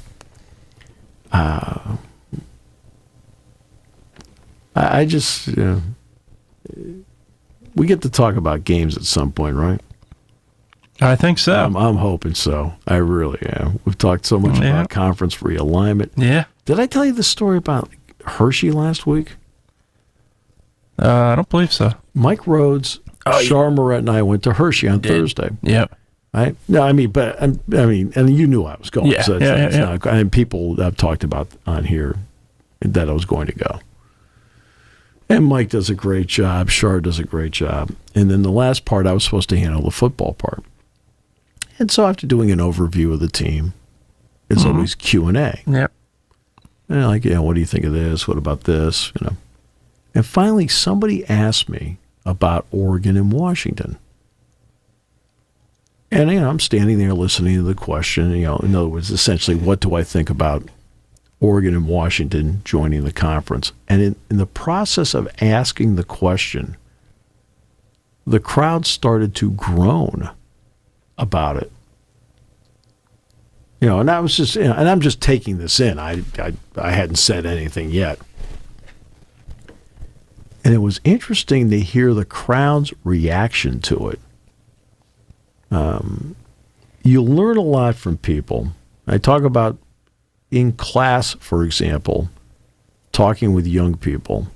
I just we get to talk about games at some point, right? I think so. I'm hoping so. I really am. We've talked so much about conference realignment. Yeah. Did I tell you the story about Hershey last week? I don't believe so. Mike Rhodes, Char Moret, and I went to Hershey on Thursday. Yeah. Right? No, I mean, and you knew I was going. Yeah. So it's not, and people I've talked about on here that I was going to go. And Mike does a great job. Char does a great job. And then the last part, I was supposed to handle the football part. And so after doing an overview of the team, it's always Q&A. Yep. And what do you think of this? What about this? And finally, somebody asked me about Oregon and Washington. And, I'm standing there listening to the question. In other words, essentially, what do I think about Oregon and Washington joining the conference? And in the process of asking the question, the crowd started to groan about it. And I was just, and I'm just taking this in. I hadn't said anything yet. And it was interesting to hear the crowd's reaction to it. You learn a lot from people. I talk about in class, for example, talking with young people.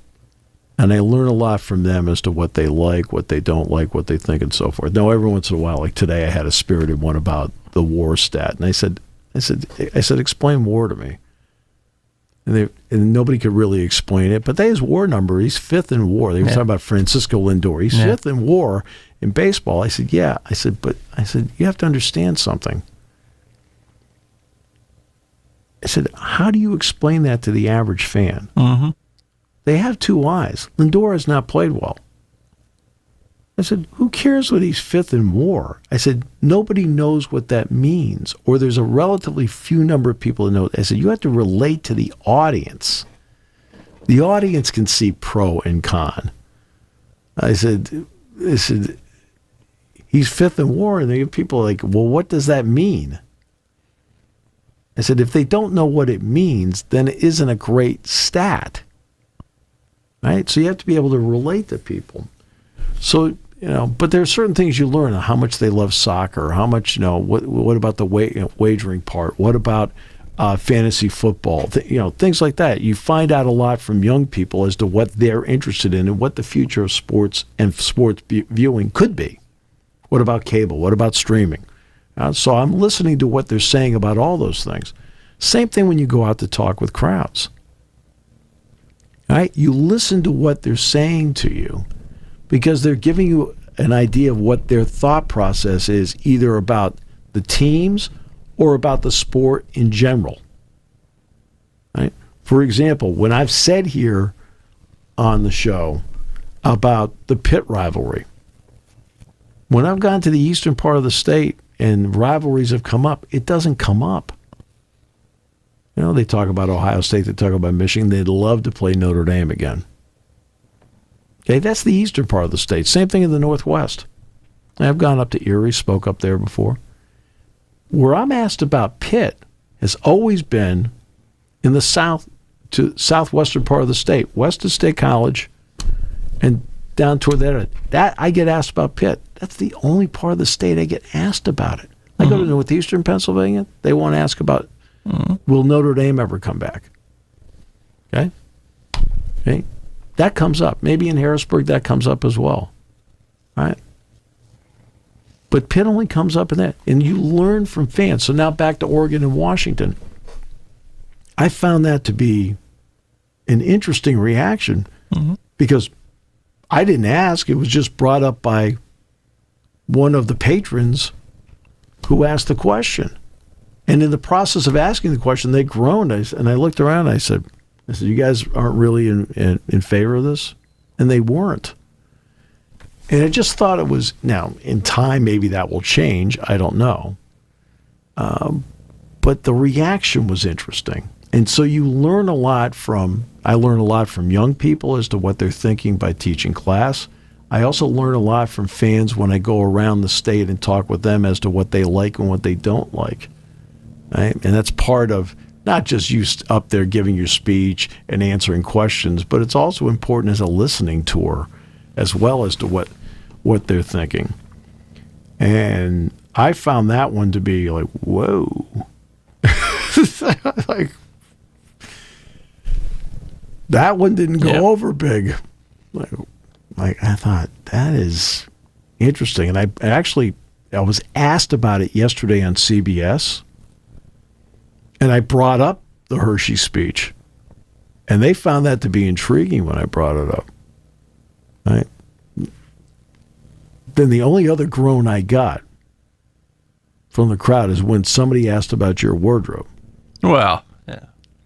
And I learn a lot from them as to what they like, what they don't like, what they think, and so forth. Now, every once in a while, like today, I had a spirited one about the war stat. And I said, explain war to me. And nobody could really explain it. But his war number, he's fifth in war. They were talking about Francisco Lindor. He's fifth in war in baseball. I said, yeah. I said, you have to understand something. I said, how do you explain that to the average fan? Mm-hmm. They have two eyes. Lindor has not played well. I said, who cares what he's fifth in war? I said, nobody knows what that means, or there's a relatively few number of people that know. I said, you have to relate to the audience. The audience can see pro and con. I said, he's fifth in war, and people are like, well, what does that mean? I said, if they don't know what it means, then it isn't a great stat. Right? So you have to be able to relate to people. So, but there are certain things you learn, how much they love soccer, how much, what about the wagering part? What about fantasy football? Things like that. You find out a lot from young people as to what they're interested in and what the future of sports and sports viewing could be. What about cable? What about streaming? So I'm listening to what they're saying about all those things. Same thing when you go out to talk with crowds. Right? You listen to what they're saying to you, because they're giving you an idea of what their thought process is, either about the teams or about the sport in general. Right? For example, when I've said here on the show about the Pitt rivalry, when I've gone to the eastern part of the state and rivalries have come up, it doesn't come up. You know, they talk about Ohio State, they talk about Michigan, they'd love to play Notre Dame again. Okay, that's the eastern part of the state. Same thing in the Northwest. I've gone up to Erie, spoke up there before. Where I'm asked about Pitt has always been in the southwestern part of the state, west of State College, and down toward there. That I get asked about Pitt. That's the only part of the state I get asked about it. I go to northeastern Pennsylvania, they won't ask about, will Notre Dame ever come back? Okay? Okay? That comes up. Maybe in Harrisburg that comes up as well. Right? But Pitt only comes up in that. And you learn from fans. So now back to Oregon and Washington. I found that to be an interesting reaction because I didn't ask. It was just brought up by one of the patrons who asked the question. And in the process of asking the question, they groaned. And I looked around and I said, you guys aren't really in favor of this? And they weren't. And I just thought it was, now, in time, maybe that will change. I don't know. But the reaction was interesting. And so you learn a lot I learn a lot from young people as to what they're thinking by teaching class. I also learn a lot from fans when I go around the state and talk with them as to what they like and what they don't like. Right? And that's part of not just you up there giving your speech and answering questions, but it's also important as a listening tour as well as to what they're thinking. And I found that one to be like, whoa. Like, that one didn't go over big. Like I thought, that is interesting. And I was asked about it yesterday on CBS. And I brought up the Hershey speech. And they found that to be intriguing when I brought it up. Right? Then the only other groan I got from the crowd is when somebody asked about your wardrobe. Well, yeah.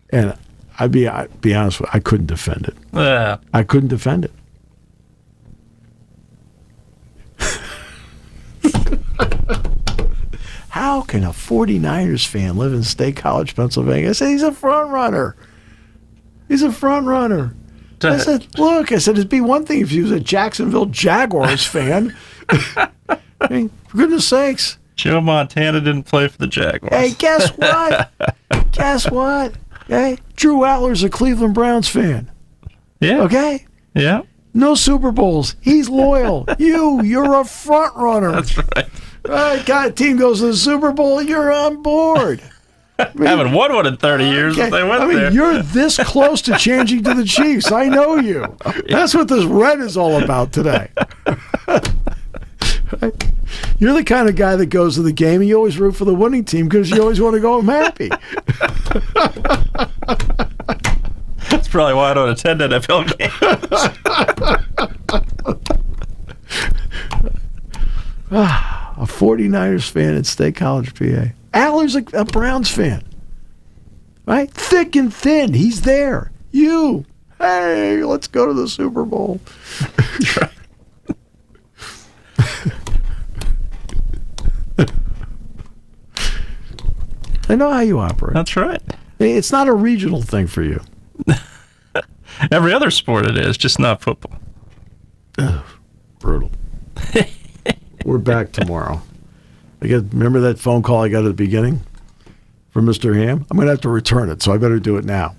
And I'd be honest with you, I couldn't defend it. Yeah. I couldn't defend it. How can a 49ers fan live in State College, Pennsylvania? I said, he's a front runner. He's a front runner. I said, look, it'd be one thing if he was a Jacksonville Jaguars fan. I mean, for goodness sakes. Joe Montana didn't play for the Jaguars. Hey, guess what? Guess what? Okay? Drew Aller's a Cleveland Browns fan. Yeah. Okay? Yeah. No Super Bowls. He's loyal. You're a front runner. That's right. Right, God, team goes to the Super Bowl, you're on board. Haven't won one in 30 years if they went there. You're this close to changing to the Chiefs. I know you. That's what this red is all about today. You're the kind of guy that goes to the game and you always root for the winning team because you always want to go home happy. That's probably why I don't attend NFL games. A 49ers fan at State College, PA. Aller's a Browns fan. Right? Thick and thin. He's there. Hey, let's go to the Super Bowl. I know how you operate. That's right. It's not a regional thing for you. Every other sport it is, just not football. Brutal. We're back tomorrow. Remember that phone call I got at the beginning from Mr. Ham? I'm going to have to return it, so I better do it now.